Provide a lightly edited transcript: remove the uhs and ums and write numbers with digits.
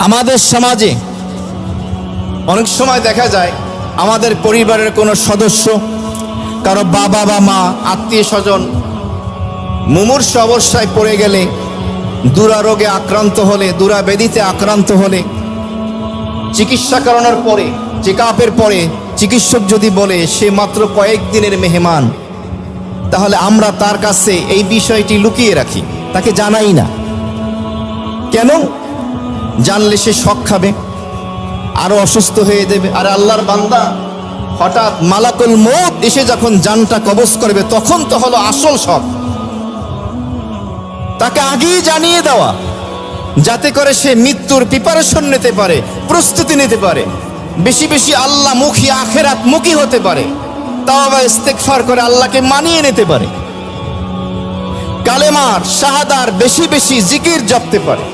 আমাদের সমাজে অনেক সময় দেখা যায় আমাদের পরিবারের কোনো সদস্য, কারো বাবা বা মা, আত্মীয় স্বজন মুমূর্ষু অবস্থায় পড়ে গেলে, দুরারোগে আক্রান্ত হলে, দুরাব্যাধিতে আক্রান্ত হলে, চিকিৎসা করানোর পরে, চেক আপের পরে চিকিৎসক যদি বলে সে মাত্র কয়েকদিনের মেহমান, তাহলে আমরা তার কাছে এই বিষয়টি লুকিয়ে রাখি, তাকে জানাই না। কেন? জানলে সে শক খাবে, আরো অসুস্থ হয়ে যাবে। আর আল্লাহর বান্দা হঠাৎ মালাকুল মউত এসে যখন জানটা কবজ করবে, তখন তো হলো আসল শক। তাকে আগেই জানিয়ে দেওয়া, যাতে করে সে মৃত্যুর প্রিপারেশন নিতে পারে, প্রস্তুতি নিতে পারে, বেশি বেশি আল্লাহ মুখী, আখেরাত মুখী হতে পারে, তাওবা ইস্তেগফার করে আল্লাহকে মানিয়ে নিতে পারে, কালেমার শাহাদার বেশি বেশি জিকির জপতে পারে।